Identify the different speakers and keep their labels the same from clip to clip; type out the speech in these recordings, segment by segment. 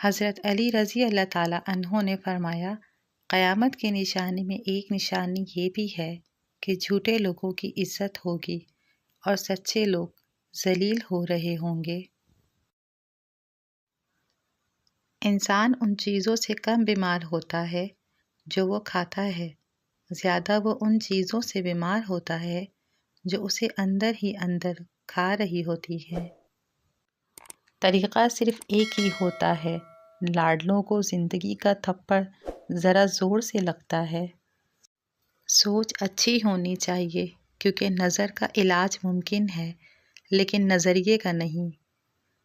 Speaker 1: حضرت علی رضی اللہ تعالیٰ عنہ نے فرمایا، قیامت کی نشانی میں ایک نشانی یہ بھی ہے کہ جھوٹے لوگوں کی عزت ہوگی اور سچے لوگ ذلیل ہو رہے ہوں گے۔ انسان ان چیزوں سے کم بیمار ہوتا ہے جو وہ کھاتا ہے، زیادہ وہ ان چیزوں سے بیمار ہوتا ہے جو اسے اندر ہی اندر کھا رہی ہوتی ہے۔ طریقہ صرف ایک ہی ہوتا ہے، لاڈلوں کو زندگی کا تھپڑ ذرا زور سے لگتا ہے۔ سوچ اچھی ہونی چاہیے کیونکہ نظر کا علاج ممکن ہے لیکن نظریے کا نہیں۔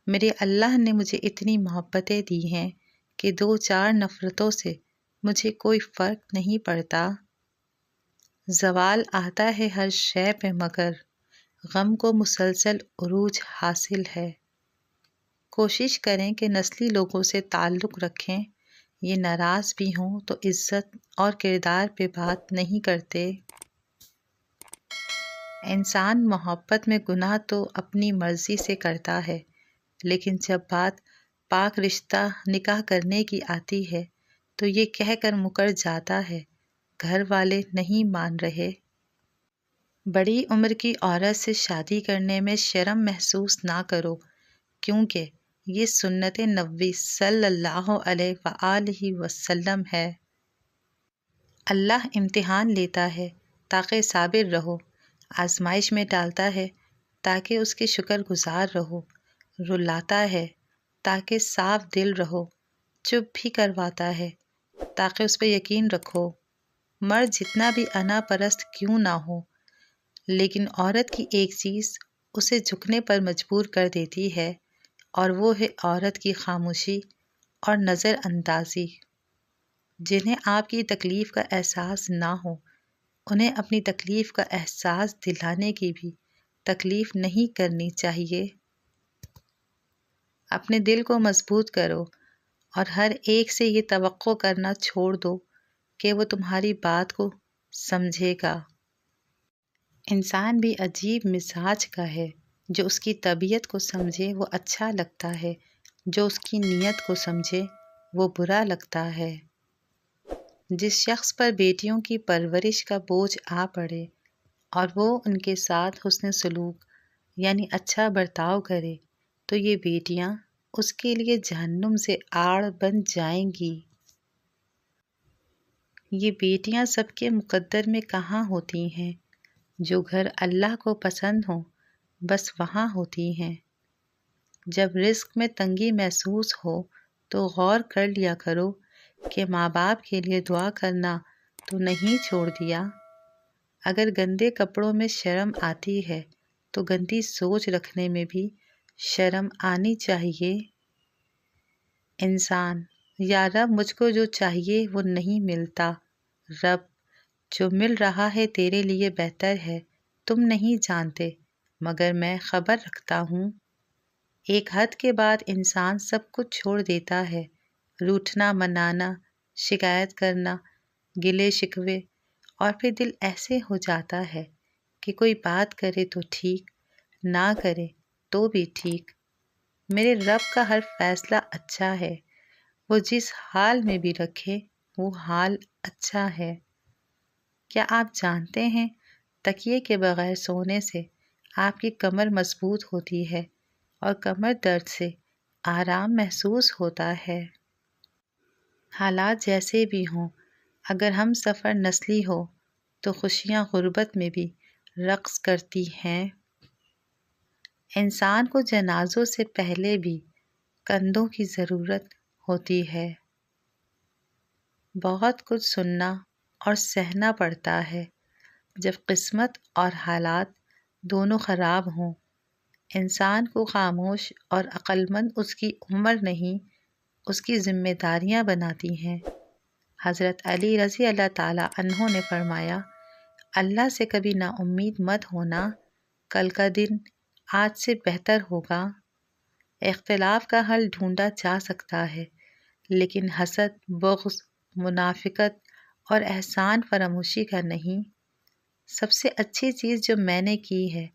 Speaker 1: میرے اللہ نے مجھے اتنی محبتیں دی ہیں کہ 2-4 نفرتوں سے مجھے کوئی فرق نہیں پڑتا۔ زوال آتا ہے ہر شے پہ مگر غم کو مسلسل عروج حاصل ہے۔ کوشش کریں کہ نسلی لوگوں سے تعلق رکھیں، یہ ناراض بھی ہوں تو عزت اور کردار پہ بات نہیں کرتے۔ انسان محبت میں گناہ تو اپنی مرضی سے کرتا ہے لیکن جب بات پاک رشتہ نکاح کرنے کی آتی ہے تو یہ کہہ کر مکر جاتا ہے، گھر والے نہیں مان رہے۔ بڑی عمر کی عورت سے شادی کرنے میں شرم محسوس نہ کرو کیونکہ یہ سنت نبوی صلی اللہ علیہ وآلہ وسلم ہے۔ اللہ امتحان لیتا ہے تاکہ صابر رہو، آزمائش میں ڈالتا ہے تاکہ اس کے شکر گزار رہو، رلاتا ہے تاکہ صاف دل رہو، چپ بھی کرواتا ہے تاکہ اس پہ یقین رکھو۔ مرد جتنا بھی انا پرست کیوں نہ ہو لیکن عورت کی ایک چیز اسے جھکنے پر مجبور کر دیتی ہے اور وہ ہے عورت کی خاموشی اور نظر اندازی۔ جنہیں آپ کی تکلیف کا احساس نہ ہو انہیں اپنی تکلیف کا احساس دلانے کی بھی تکلیف نہیں کرنی چاہیے۔ اپنے دل کو مضبوط کرو اور ہر ایک سے یہ توقع کرنا چھوڑ دو کہ وہ تمہاری بات کو سمجھے گا۔ انسان بھی عجیب مزاج کا ہے، جو اس کی طبیعت کو سمجھے وہ اچھا لگتا ہے، جو اس کی نیت کو سمجھے وہ برا لگتا ہے۔ جس شخص پر بیٹیوں کی پرورش کا بوجھ آ پڑے اور وہ ان کے ساتھ حسن سلوک یعنی اچھا برتاؤ کرے تو یہ بیٹیاں اس کے لیے جہنم سے آڑ بن جائیں گی۔ یہ بیٹیاں سب کے مقدر میں کہاں ہوتی ہیں؟ جو گھر اللہ کو پسند ہوں بس وہاں ہوتی ہیں۔ جب رزق میں تنگی محسوس ہو تو غور کر لیا کرو کہ ماں باپ کے لیے دعا کرنا تو نہیں چھوڑ دیا۔ اگر گندے کپڑوں میں شرم آتی ہے تو گندی سوچ رکھنے میں بھی شرم آنی چاہیے۔ انسان، یا رب مجھ کو جو چاہیے وہ نہیں ملتا، رب جو مل رہا ہے تیرے لیے بہتر ہے، تم نہیں جانتے مگر میں خبر رکھتا ہوں۔ ایک حد کے بعد انسان سب کچھ چھوڑ دیتا ہے، روٹھنا منانا، شکایت کرنا، گلے شکوے، اور پھر دل ایسے ہو جاتا ہے کہ کوئی بات کرے تو ٹھیک، نہ کرے تو بھی ٹھیک۔ میرے رب کا ہر فیصلہ اچھا ہے، وہ جس حال میں بھی رکھے وہ حال اچھا ہے۔ کیا آپ جانتے ہیں تکیے کے بغیر سونے سے آپ کی کمر مضبوط ہوتی ہے اور کمر درد سے آرام محسوس ہوتا ہے۔ حالات جیسے بھی ہوں، اگر ہم سفر نسلی ہو تو خوشیاں غربت میں بھی رقص کرتی ہیں۔ انسان کو جنازوں سے پہلے بھی کندھوں کی ضرورت ہوتی ہے۔ بہت کچھ سننا اور سہنا پڑتا ہے جب قسمت اور حالات دونوں خراب ہوں۔ انسان کو خاموش اور عقل مند اس کی عمر نہیں، اس کی ذمہ داریاں بناتی ہیں۔ حضرت علی رضی اللہ تعالیٰ عنہ نے فرمایا، اللہ سے کبھی نا امید مت ہونا، کل کا دن آج سے بہتر ہوگا۔ اختلاف کا حل ڈھونڈا جا سکتا ہے لیکن حسد، بغض، منافقت اور احسان فراموشی کا نہیں۔ سب سے اچھی چیز جو میں نے کی ہے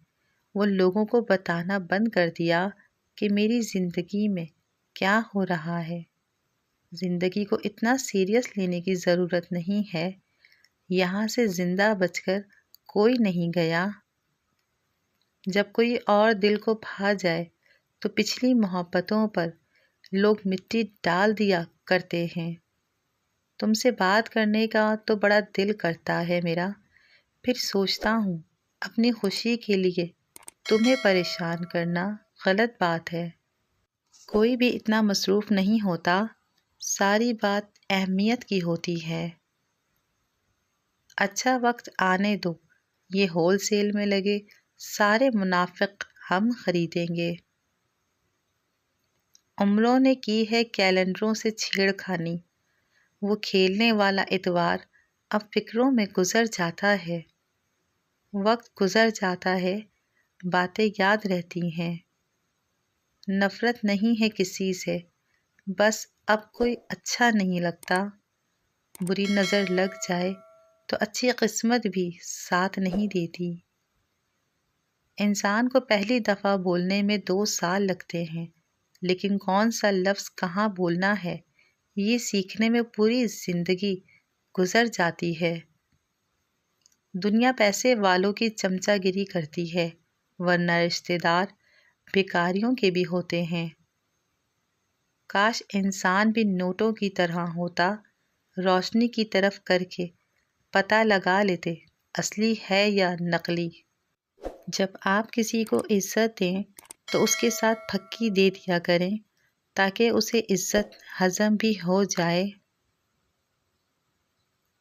Speaker 1: وہ لوگوں کو بتانا بند کر دیا کہ میری زندگی میں کیا ہو رہا ہے۔ زندگی کو اتنا سیریس لینے کی ضرورت نہیں ہے۔ یہاں سے زندہ بچ کر کوئی نہیں گیا۔ جب کوئی اور دل کو بھا جائے تو پچھلی محبتوں پر لوگ مٹی ڈال دیا کرتے ہیں۔ تم سے بات کرنے کا تو بڑا دل کرتا ہے میرا، پھر سوچتا ہوں اپنی خوشی کے لیے تمہیں پریشان کرنا غلط بات ہے۔ کوئی بھی اتنا مصروف نہیں ہوتا، ساری بات اہمیت کی ہوتی ہے۔ اچھا وقت آنے دو، یہ ہول سیل میں لگے سارے منافق ہم خریدیں گے۔ عمروں نے کی ہے کیلنڈروں سے چھیڑ خانی، وہ کھیلنے والا اتوار اب فکروں میں گزر جاتا ہے۔ وقت گزر جاتا ہے، باتیں یاد رہتی ہیں۔ نفرت نہیں ہے کسی سے، بس اب کوئی اچھا نہیں لگتا۔ بری نظر لگ جائے تو اچھی قسمت بھی ساتھ نہیں دیتی۔ انسان کو پہلی دفعہ بولنے میں 2 سال لگتے ہیں، لیکن کون سا لفظ کہاں بولنا ہے یہ سیکھنے میں پوری زندگی گزر جاتی ہے۔ دنیا پیسے والوں کی چمچہ گیری کرتی ہے، ورنہ رشتہ دار بھکاریوں کے بھی ہوتے ہیں۔ کاش انسان بھی نوٹوں کی طرح ہوتا، روشنی کی طرف کر کے پتہ لگا لیتے اصلی ہے یا نقلی۔ جب آپ کسی کو عزت دیں تو اس کے ساتھ پھکی دے دیا کریں تاکہ اسے عزت ہضم بھی ہو جائے۔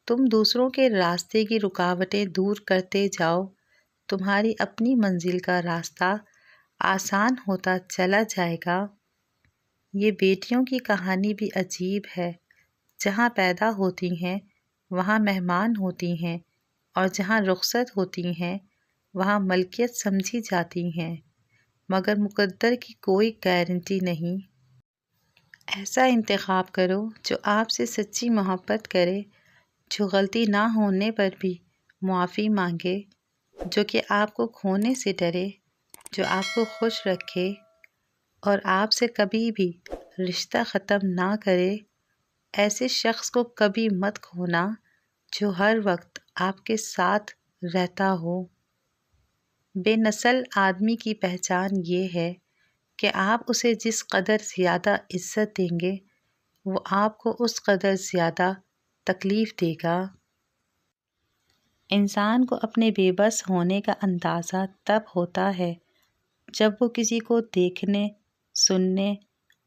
Speaker 1: تم دوسروں کے راستے کی رکاوٹیں دور کرتے جاؤ، تمہاری اپنی منزل کا راستہ آسان ہوتا چلا جائے گا۔ یہ بیٹیوں کی کہانی بھی عجیب ہے، جہاں پیدا ہوتی ہیں وہاں مہمان ہوتی ہیں، اور جہاں رخصت ہوتی ہیں وہاں ملکیت سمجھی جاتی ہیں، مگر مقدر کی کوئی گارنٹی نہیں۔ ایسا انتخاب کرو جو آپ سے سچی محبت کرے، جو غلطی نہ ہونے پر بھی معافی مانگے، جو کہ آپ کو کھونے سے ڈرے، جو آپ کو خوش رکھے اور آپ سے کبھی بھی رشتہ ختم نہ کرے۔ ایسے شخص کو کبھی مت کھونا جو ہر وقت آپ کے ساتھ رہتا ہو۔ بے نسل آدمی کی پہچان یہ ہے کہ آپ اسے جس قدر زیادہ عزت دیں گے وہ آپ کو اس قدر زیادہ تکلیف دے گا۔ انسان کو اپنے بے بس ہونے کا اندازہ تب ہوتا ہے جب وہ کسی کو دیکھنے، سننے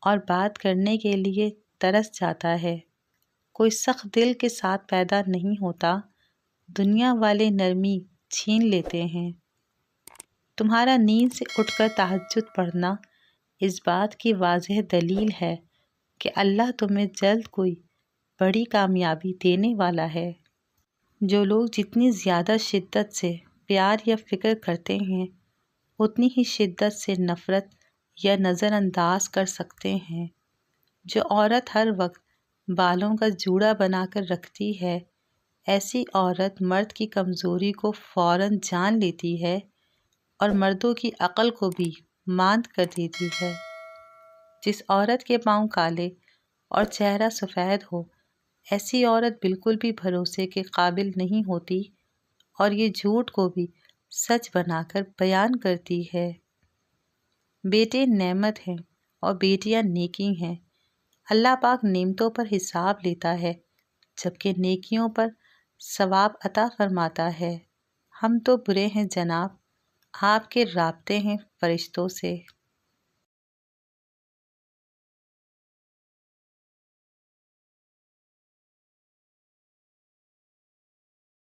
Speaker 1: اور بات کرنے کے لیے ترس جاتا ہے۔ کوئی سخت دل کے ساتھ پیدا نہیں ہوتا، دنیا والے نرمی چھین لیتے ہیں۔ تمہارا نیند سے اٹھ کر تہجد پڑھنا اس بات کی واضح دلیل ہے کہ اللہ تمہیں جلد کوئی بڑی کامیابی دینے والا ہے۔ جو لوگ جتنی زیادہ شدت سے پیار یا فکر کرتے ہیں اتنی ہی شدت سے نفرت یا نظر انداز کر سکتے ہیں۔ جو عورت ہر وقت بالوں کا جوڑا بنا کر رکھتی ہے، ایسی عورت مرد کی کمزوری کو فوراً جان لیتی ہے اور مردوں کی عقل کو بھی ماند کر دیتی ہے۔ جس عورت کے پاؤں کالے اور چہرہ سفید ہو، ایسی عورت بالکل بھی بھروسے کے قابل نہیں ہوتی اور یہ جھوٹ کو بھی سچ بنا کر بیان کرتی ہے۔ بیٹے نعمت ہیں اور بیٹیاں نیکی ہیں۔ اللہ پاک نعمتوں پر حساب لیتا ہے جبکہ نیکیوں پر ثواب عطا فرماتا ہے۔ ہم تو برے ہیں جناب، آپ کے رابطے ہیں فرشتوں سے۔